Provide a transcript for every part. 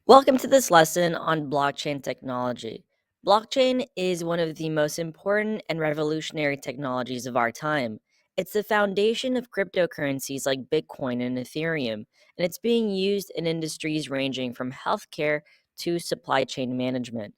Welcome to this lesson on blockchain technology. Blockchain is one of the most important and revolutionary technologies of our time. It's the foundation of cryptocurrencies like Bitcoin and Ethereum, and it's being used in industries ranging from healthcare to supply chain management.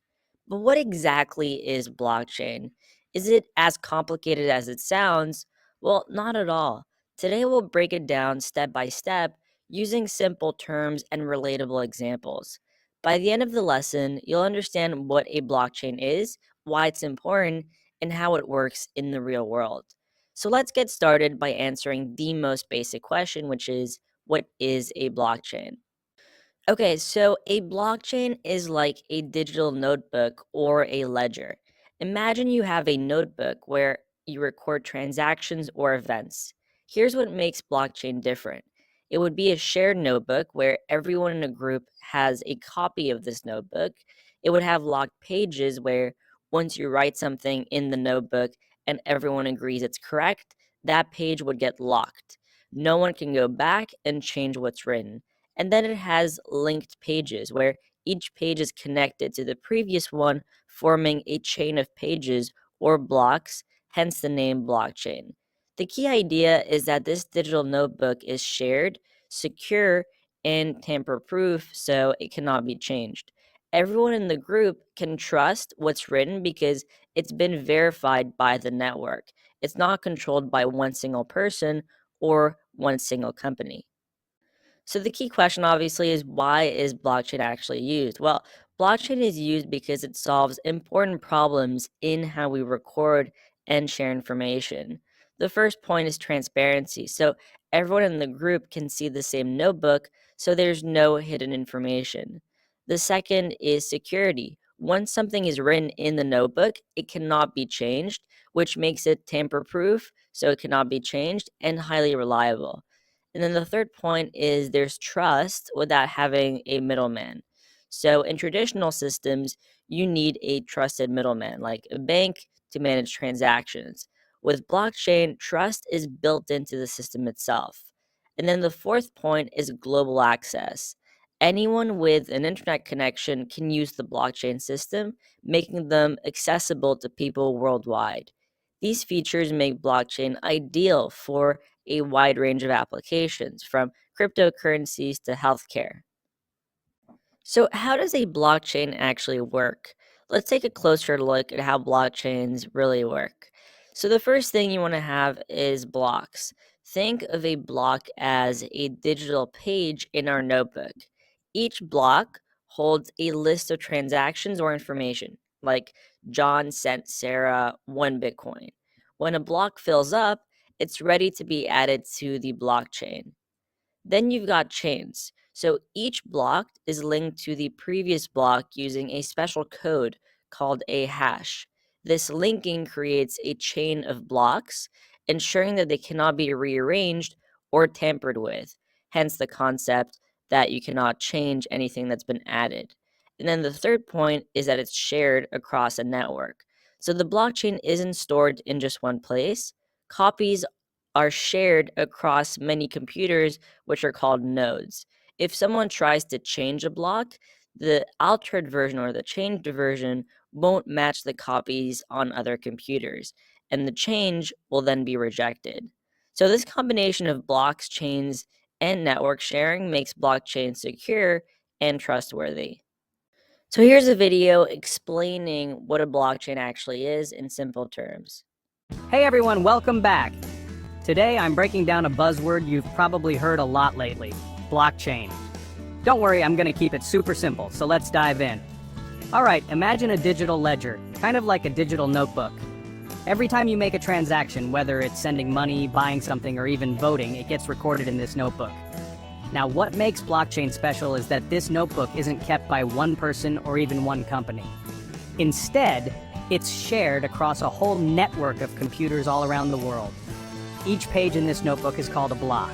But what exactly is blockchain? Is it as complicated as it sounds? Well, not at all. Today we'll break it down step by step using simple terms and relatable examples. By the end of the lesson, you'll understand what a blockchain is, why it's important, and how it works in the real world. So let's get started by answering the most basic question, which is what is a blockchain? Okay, so a blockchain is like a digital notebook or a ledger. Imagine you have a notebook where you record transactions or events. Here's what makes blockchain different. It would be a shared notebook where everyone in a group has a copy of this notebook. It would have locked pages where once you write something in the notebook and everyone agrees it's correct, that page would get locked. No one can go back and change what's written. And then it has linked pages where each page is connected to the previous one, forming a chain of pages or blocks, hence the name blockchain. The key idea is that this digital notebook is shared, secure, and tamper proof, so it cannot be changed. Everyone in the group can trust what's written because it's been verified by the network. It's not controlled by one single person or one single company. So the key question obviously is, why is blockchain actually used? Well, blockchain is used because it solves important problems in how we record and share information. The first point is transparency. So everyone in the group can see the same notebook, so there's no hidden information. The second is security. Once something is written in the notebook, it cannot be changed, which makes it tamper proof, so it cannot be changed, and highly reliable. And then the third point is there's trust without having a middleman. So in traditional systems, you need a trusted middleman, like a bank, to manage transactions. With blockchain, trust is built into the system itself. And then the fourth point is global access. Anyone with an internet connection can use the blockchain system, making them accessible to people worldwide. These features make blockchain ideal for a wide range of applications, from cryptocurrencies to healthcare. So, how does a blockchain actually work? Let's take a closer look at how blockchains really work. So, the first thing you want to have is blocks. Think of a block as a digital page in our notebook. Each block holds a list of transactions or information, like John sent Sarah 1 Bitcoin. When a block fills up, it's ready to be added to the blockchain. Then you've got chains. So each block is linked to the previous block using a special code called a hash. This linking creates a chain of blocks, ensuring that they cannot be rearranged or tampered with, hence the concept that you cannot change anything that's been added. And then the third point is that it's shared across a network. So the blockchain isn't stored in just one place. Copies are shared across many computers, which are called nodes. If someone tries to change a block, the altered version or the changed version won't match the copies on other computers, and the change will then be rejected. So, this combination of blocks, chains, and network sharing makes blockchain secure and trustworthy. So, here's a video explaining what a blockchain actually is in simple terms. Hey everyone, welcome back. Today I'm breaking down a buzzword you've probably heard a lot lately, blockchain. Don't worry, I'm gonna keep it super simple, so let's dive in. Alright, imagine a digital ledger, kind of like a digital notebook. Every time you make a transaction, whether it's sending money, buying something, or even voting, it gets recorded in this notebook. Now, what makes blockchain special is that this notebook isn't kept by one person or even one company. Instead, it's shared across a whole network of computers all around the world. Each page in this notebook is called a block.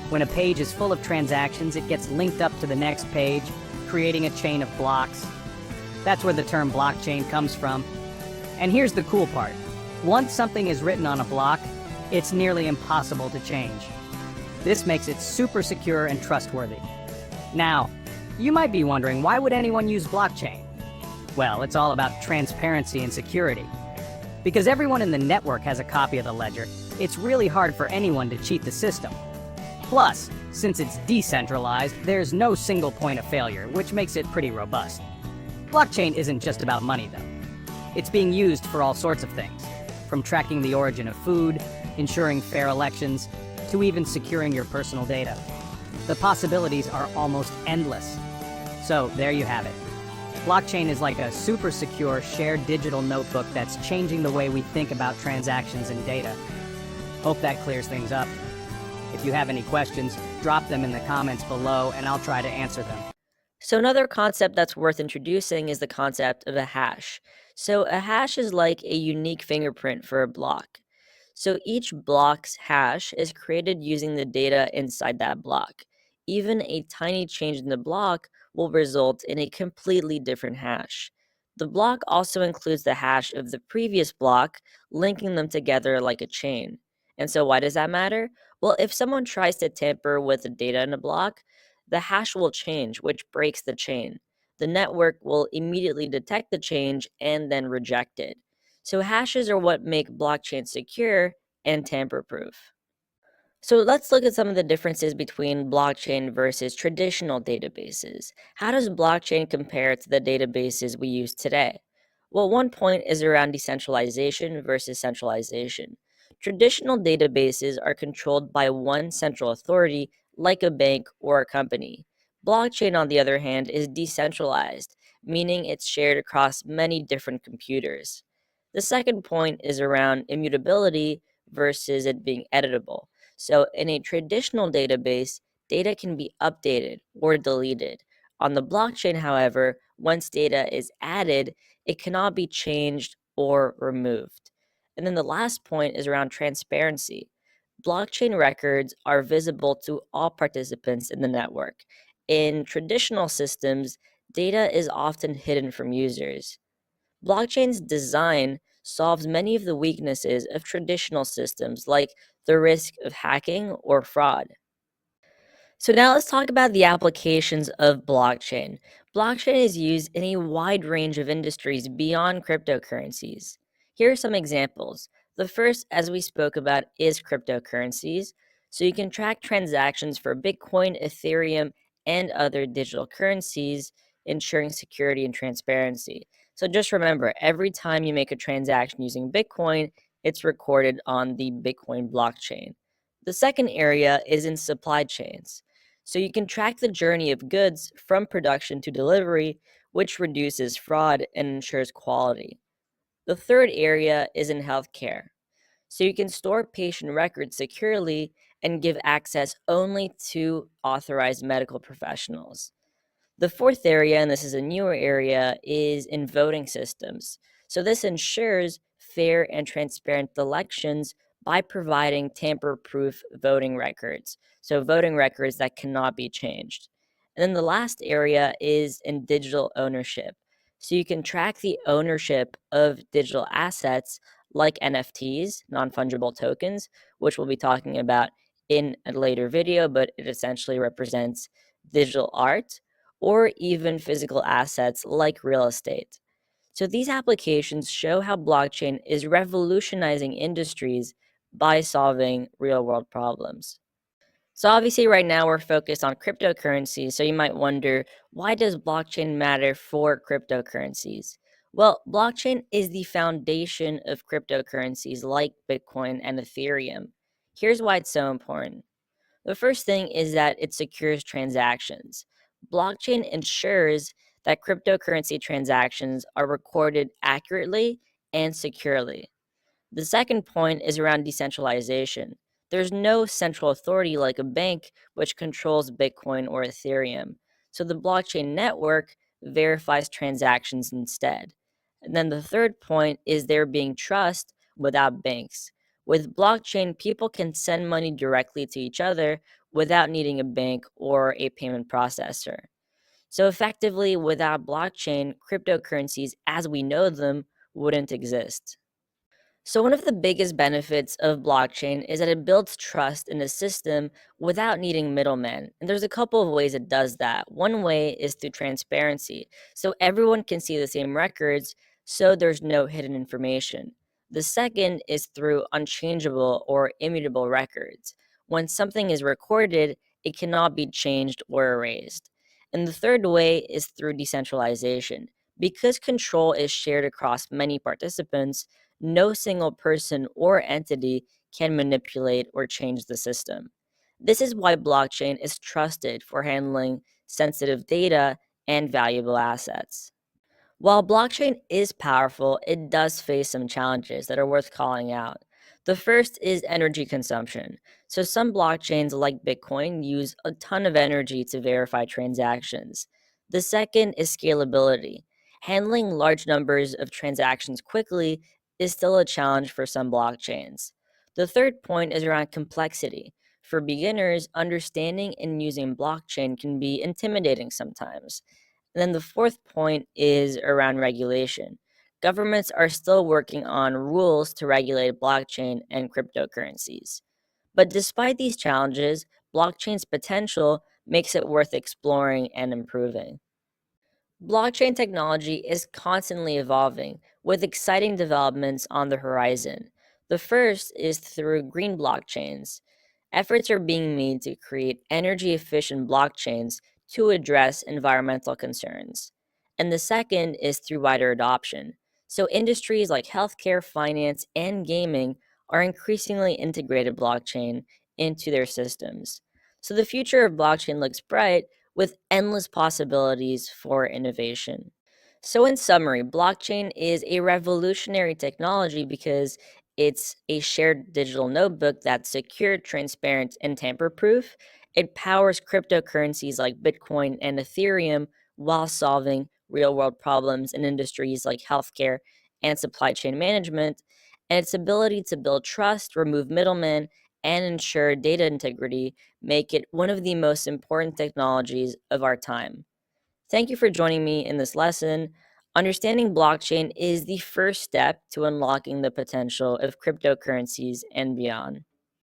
When a page is full of transactions, it gets linked up to the next page, creating a chain of blocks. That's where the term blockchain comes from. And here's the cool part. Once something is written on a block, it's nearly impossible to change. This makes it super secure and trustworthy. Now, You might be wondering, why would anyone use blockchain? Well, it's all about transparency and security. Because everyone in the network has a copy of the ledger, it's really hard for anyone to cheat the system. Plus, since it's decentralized, there's no single point of failure, which makes it pretty robust. Blockchain isn't just about money, though. It's being used for all sorts of things, from tracking the origin of food, ensuring fair elections, to even securing your personal data. The possibilities are almost endless. So, there you have it. Blockchain is like a super secure shared digital notebook that's changing the way we think about transactions and data. Hope that clears things up. If you have any questions, drop them in the comments below and I'll try to answer them. So another concept that's worth introducing is the concept of a hash. So a hash is like a unique fingerprint for a block. So each block's hash is created using the data inside that block. Even a tiny change in the block will result in a completely different hash. The block also includes the hash of the previous block, linking them together like a chain. And so why does that matter? Well, if someone tries to tamper with the data in a block, the hash will change, which breaks the chain. The network will immediately detect the change and then reject it. So hashes are what make blockchain secure and tamper-proof. So let's look at some of the differences between blockchain versus traditional databases. How does blockchain compare to the databases we use today? Well, one point is around decentralization versus centralization. Traditional databases are controlled by one central authority, like a bank or a company. Blockchain, on the other hand, is decentralized, meaning it's shared across many different computers. The second point is around immutability versus it being editable. So in a traditional database, data can be updated or deleted. On the blockchain, however, once data is added, it cannot be changed or removed. And then the last point is around transparency. Blockchain records are visible to all participants in the network. In traditional systems, data is often hidden from users. Blockchain's design solves many of the weaknesses of traditional systems, like the risk of hacking or fraud. So now let's talk about the applications of blockchain. Blockchain is used in a wide range of industries beyond cryptocurrencies. Here are some examples. The first, as we spoke about, is cryptocurrencies. So you can track transactions for Bitcoin, Ethereum, and other digital currencies, ensuring security and transparency. So just remember, every time you make a transaction using Bitcoin, it's recorded on the Bitcoin blockchain. The second area is in supply chains. So you can track the journey of goods from production to delivery, which reduces fraud and ensures quality. The third area is in healthcare. So you can store patient records securely and give access only to authorized medical professionals. The fourth area, and this is a newer area, is in voting systems. So this ensures fair and transparent elections by providing tamper-proof voting records. So voting records that cannot be changed. And then the last area is in digital ownership. So you can track the ownership of digital assets like NFTs, non-fungible tokens, which we'll be talking about in a later video, but it essentially represents digital art or even physical assets like real estate. So these applications show how blockchain is revolutionizing industries by solving real world problems. So obviously right now we're focused on cryptocurrencies, so you might wonder, why does blockchain matter for cryptocurrencies? Well, blockchain is the foundation of cryptocurrencies like Bitcoin and Ethereum. Here's why it's so important. The first thing is that it secures transactions. Blockchain ensures that cryptocurrency transactions are recorded accurately and securely. The second point is around decentralization. There's no central authority like a bank which controls Bitcoin or Ethereum. So the blockchain network verifies transactions instead. And then the third point is there being trust without banks. With blockchain, people can send money directly to each other without needing a bank or a payment processor. So effectively, without blockchain, cryptocurrencies as we know them wouldn't exist. So, one of the biggest benefits of blockchain is that it builds trust in the system without needing middlemen. And there's a couple of ways it does that. One way is through transparency. So, everyone can see the same records, so there's no hidden information. The second is through unchangeable or immutable records. When something is recorded, it cannot be changed or erased. And the third way is through decentralization. Because control is shared across many participants, no single person or entity can manipulate or change the system. This is why blockchain is trusted for handling sensitive data and valuable assets. While blockchain is powerful, it does face some challenges that are worth calling out. The first is energy consumption. So, some blockchains like Bitcoin use a ton of energy to verify transactions. The second is scalability. Handling large numbers of transactions quickly is still a challenge for some blockchains. The third point is around complexity. For beginners, understanding and using blockchain can be intimidating sometimes. And then the fourth point is around regulation. Governments are still working on rules to regulate blockchain and cryptocurrencies. But despite these challenges, blockchain's potential makes it worth exploring and improving. Blockchain technology is constantly evolving, with exciting developments on the horizon. The first is through green blockchains. Efforts are being made to create energy efficient blockchains to address environmental concerns. And the second is through wider adoption. So, industries like healthcare, finance, and gaming are increasingly integrated blockchain into their systems. So, the future of blockchain looks bright with endless possibilities for innovation. So, in summary, blockchain is a revolutionary technology because it's a shared digital notebook that's secure, transparent, and tamper proof. It powers cryptocurrencies like Bitcoin and Ethereum while solving real world problems in industries like healthcare and supply chain management. And its ability to build trust, remove middlemen, and ensure data integrity make it one of the most important technologies of our time. Thank you for joining me in this lesson. Understanding blockchain is the first step to unlocking the potential of cryptocurrencies and beyond.